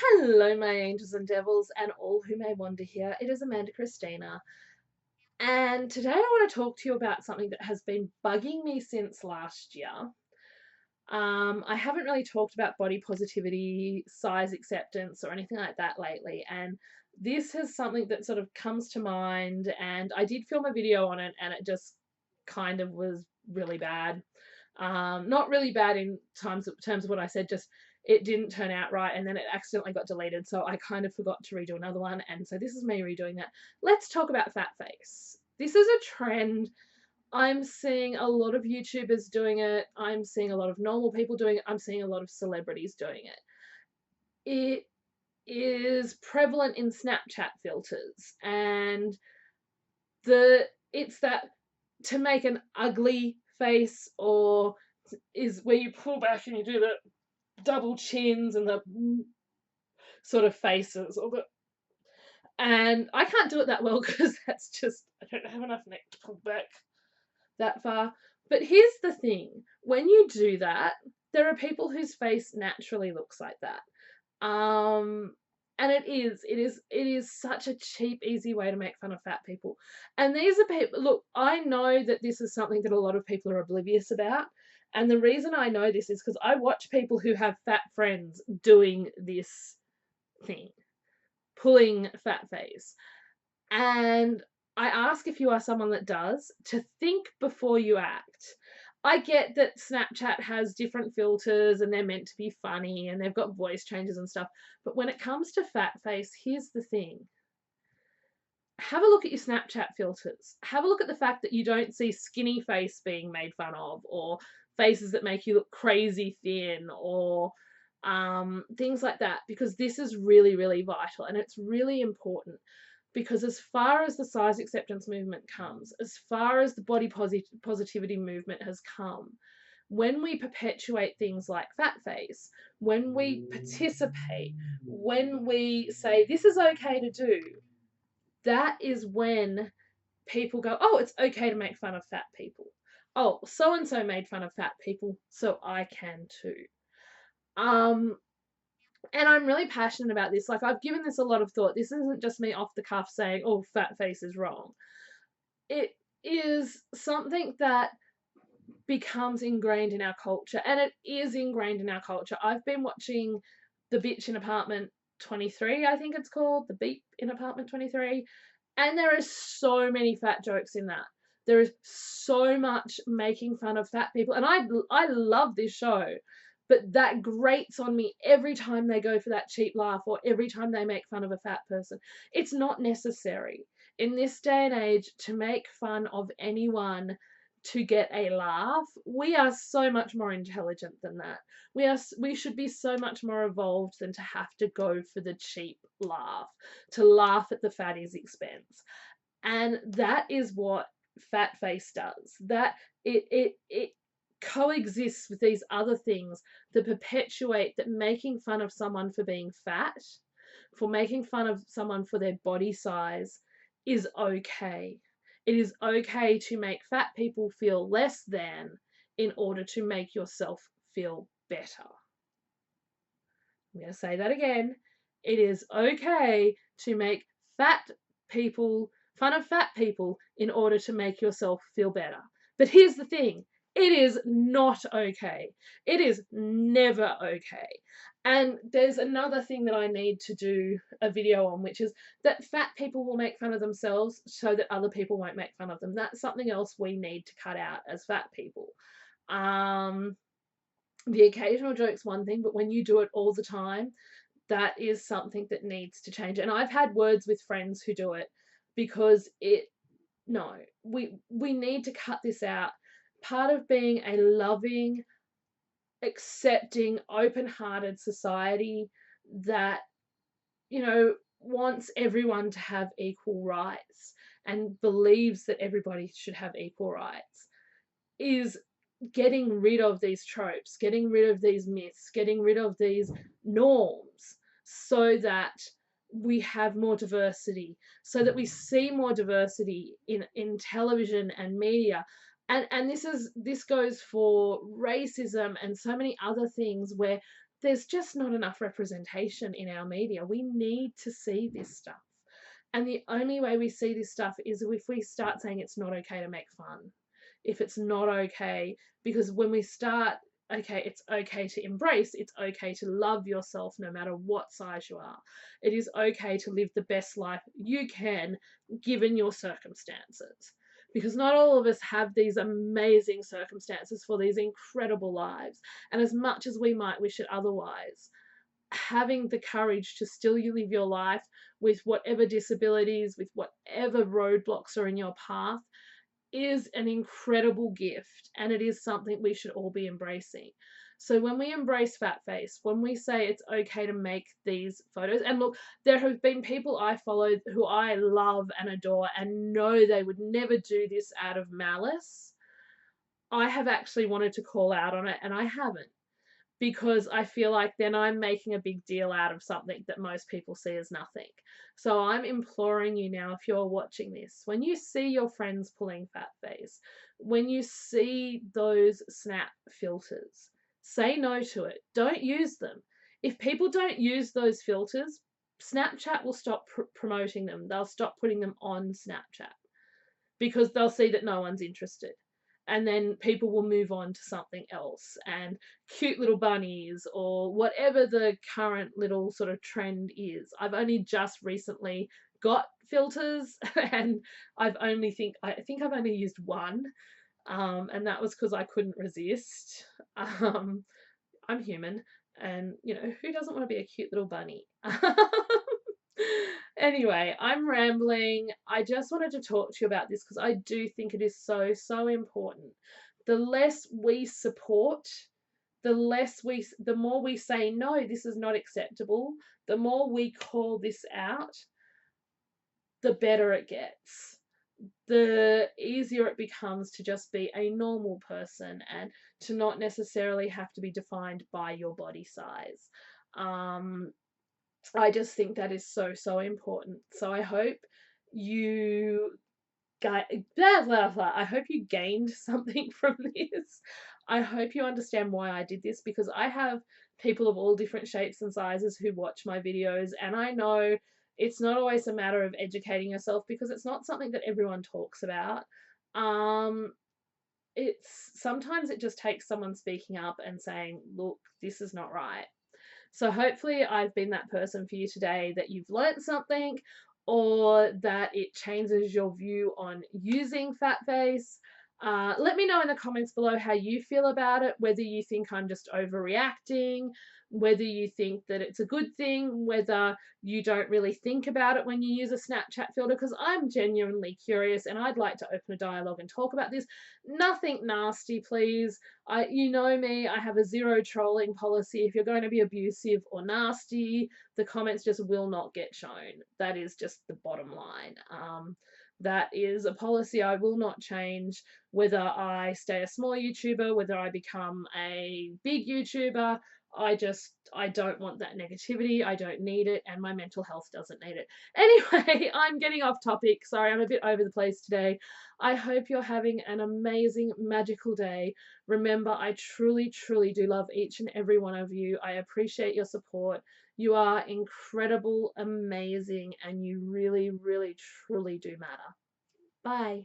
Hello, my angels and devils, and all who may wander here. It is Amanda Christina, and today I want to talk to you about something that has been bugging me since last year. I haven't really talked about body positivity, size acceptance, or anything like that lately, and this is something that sort of comes to mind. And I did film a video on it, and it just kind of was really bad. Not really bad in terms of what I said, just it didn't turn out right, and then it accidentally got deleted, so I kind of forgot to redo another one, and so this is me redoing that. Let's talk about fat face. This is a trend. I'm seeing a lot of YouTubers doing it. I'm seeing a lot of normal people doing it. I'm seeing a lot of celebrities doing it. It is prevalent in Snapchat filters, and it's that to make an ugly face, or is where you pull back and you do the double chins and the sort of faces, and I can't do it that well because that's just, I don't have enough neck to pull back that far. But here's the thing, when you do that, there are people whose face naturally looks like that. And it is such a cheap, easy way to make fun of fat people. And these are people, look, I know that this is something that a lot of people are oblivious about. And the reason I know this is because I watch people who have fat friends doing this thing, pulling fat face. And I ask, if you are someone that does, to think before you act. I get that Snapchat has different filters and they're meant to be funny and they've got voice changes and stuff. But when it comes to fat face, here's the thing. Have a look at your Snapchat filters. Have a look at the fact that you don't see skinny face being made fun of, or faces that make you look crazy thin, or things like that, because this is really, really vital and it's really important. Because as far as the size acceptance movement comes, as far as the body positivity movement has come, when we perpetuate things like fat face, when we participate, when we say this is okay to do, that is when people go, oh, it's okay to make fun of fat people. Oh, so and so made fun of fat people, so I can too. Um, and I'm really passionate about this. Like, I've given this a lot of thought. This isn't just me off the cuff saying, oh, fat face is wrong. It is something that becomes ingrained in our culture, and it is ingrained in our culture. I've been watching The Bitch in Apartment 23, I think it's called, The Beep in Apartment 23, and there are so many fat jokes in that. There is so much making fun of fat people, and I love this show, but that grates on me every time they go for that cheap laugh, or every time they make fun of a fat person. It's not necessary in this day and age to make fun of anyone to get a laugh. We are so much more intelligent than that. We should be so much more evolved than to have to go for the cheap laugh, to laugh at the fatty's expense. And that is what fat face does. That it coexists with these other things that perpetuate that making fun of someone for being fat, for making fun of someone for their body size, is okay. It is okay to make fat people feel less than in order to make yourself feel better. I'm going to say that again. It is okay to make fat people, fun of fat people, in order to make yourself feel better. But here's the thing, it is not okay. It is never okay. And there's another thing that I need to do a video on, which is that fat people will make fun of themselves so that other people won't make fun of them. That's something else we need to cut out as fat people. The occasional joke's one thing, but when you do it all the time, that is something that needs to change. And I've had words with friends who do it, because no, we need to cut this out. Part of being a loving, accepting, open-hearted society that, wants everyone to have equal rights and believes that everybody should have equal rights, is getting rid of these tropes, getting rid of these myths, getting rid of these norms, so that we have more diversity, so that we see more diversity in television and media. And this goes for racism and so many other things, where there's just not enough representation in our media. We need to see this stuff. And the only way we see this stuff is if we start saying it's not okay to make fun. If it's not okay, because when we start, okay, it's okay to embrace, it's okay to love yourself no matter what size you are. It is okay to live the best life you can given your circumstances. Because not all of us have these amazing circumstances for these incredible lives. And as much as we might wish it otherwise, having the courage to still you live your life with whatever disabilities, with whatever roadblocks are in your path, is an incredible gift, and it is something we should all be embracing. So when we embrace fat face, when we say it's okay to make these photos, and look, there have been people I follow who I love and adore and know they would never do this out of malice. I have actually wanted to call out on it, and I haven't, because I feel like then I'm making a big deal out of something that most people see as nothing. So I'm imploring you now, if you're watching this, when you see your friends pulling fat face, when you see those snap filters, say no to it. Don't use them. If people don't use those filters, Snapchat will stop promoting them. They'll stop putting them on Snapchat because they'll see that no one's interested. And then people will move on to something else, and cute little bunnies or whatever the current little sort of trend is. I've only just recently got filters and I think I've only used one, and that was because I couldn't resist. I'm human, and who doesn't want to be a cute little bunny? Anyway, I'm rambling. I just wanted to talk to you about this because I do think it is so, so important. The less we support, the more we say, no, this is not acceptable, the more we call this out, the better it gets. The easier it becomes to just be a normal person and to not necessarily have to be defined by your body size. I just think that is so, so important. So I hope you I hope you gained something from this. I hope you understand why I did this, because I have people of all different shapes and sizes who watch my videos, and I know it's not always a matter of educating yourself because it's not something that everyone talks about. It's sometimes it just takes someone speaking up and saying, look, this is not right. So hopefully I've been that person for you today, that you've learnt something or that it changes your view on using fat face. Let me know in the comments below how you feel about it, whether you think I'm just overreacting, whether you think that it's a good thing, whether you don't really think about it when you use a Snapchat filter, because I'm genuinely curious and I'd like to open a dialogue and talk about this. Nothing nasty, please. You know me, I have a zero trolling policy. If you're going to be abusive or nasty, the comments just will not get shown. That is just the bottom line. That is a policy I will not change, whether I stay a small YouTuber, whether I become a big YouTuber. I don't want that negativity. I don't need it, and my mental health doesn't need it. Anyway, I'm getting off topic. Sorry, I'm a bit over the place today. I hope you're having an amazing, magical day. Remember, I truly, truly do love each and every one of you. I appreciate your support. You are incredible, amazing, and you really, really, truly do matter. Bye.